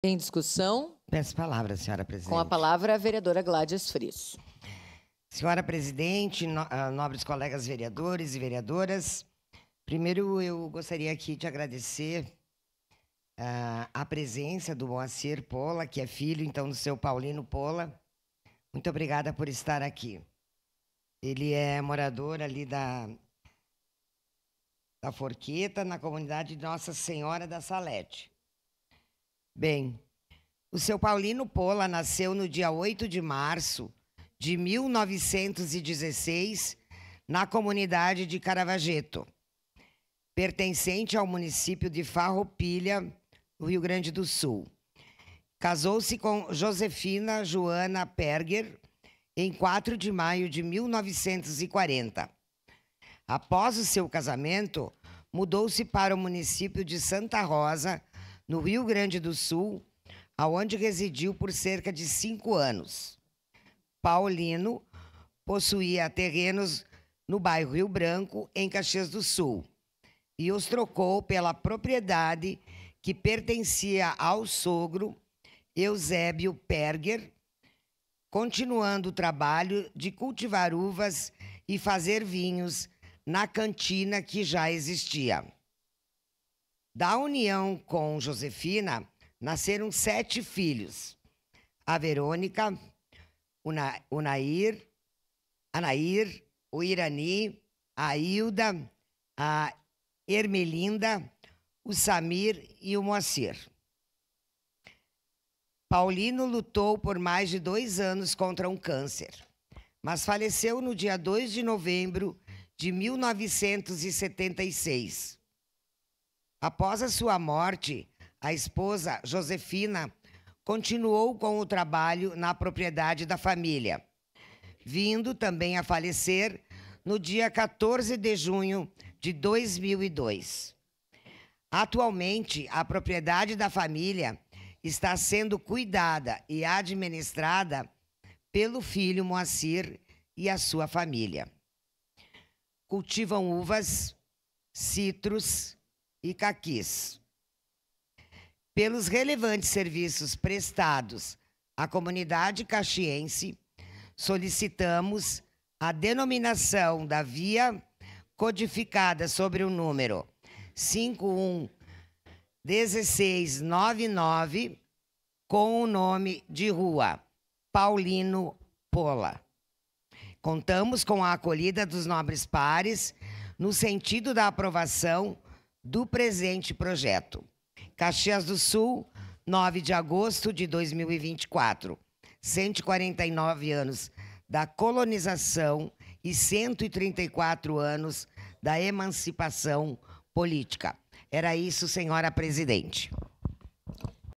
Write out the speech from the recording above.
Em discussão? Peço palavra, senhora presidente. Com a palavra, a vereadora Gládias Friso. Senhora presidente, nobres colegas vereadores e vereadoras, primeiro eu gostaria aqui de agradecer a presença do Moacir Pola, que é filho, então, do seu Paulino Pola. Muito obrigada por estar aqui. Ele é morador ali da Forqueta, na comunidade de Nossa Senhora da Salete. Bem, o seu Paulino Pola nasceu no dia 8 de março de 1916, na comunidade de Caravaggio, pertencente ao município de Farroupilha, no Rio Grande do Sul. Casou-se com Josefina Joana Perger em 4 de maio de 1940. Após o seu casamento, mudou-se para o município de Santa Rosa, no Rio Grande do Sul, aonde residiu por cerca de 5 anos. Paulino possuía terrenos no bairro Rio Branco, em Caxias do Sul, e os trocou pela propriedade que pertencia ao sogro Eusébio Perger, continuando o trabalho de cultivar uvas e fazer vinhos na cantina que já existia. Da união com Josefina, nasceram 7 filhos: a Verônica, o Nair, o Irani, a Hilda, a Ermelinda, o Samir e o Moacir. Paulino lutou por mais de 2 anos contra um câncer, mas faleceu no dia 2 de novembro de 1976. Após a sua morte, a esposa, Josefina, continuou com o trabalho na propriedade da família, vindo também a falecer no dia 14 de junho de 2002. Atualmente, a propriedade da família está sendo cuidada e administrada pelo filho Moacir e a sua família. Cultivam uvas, citros e caquis. Pelos relevantes serviços prestados à comunidade caxiense, solicitamos a denominação da via codificada sobre o número 511699 com o nome de rua Paulino Pola. Contamos com a acolhida dos nobres pares no sentido da aprovação do presente projeto. Caxias do Sul, 9 de agosto de 2024. 149 anos da colonização e 134 anos da emancipação política. Era isso, senhora presidente.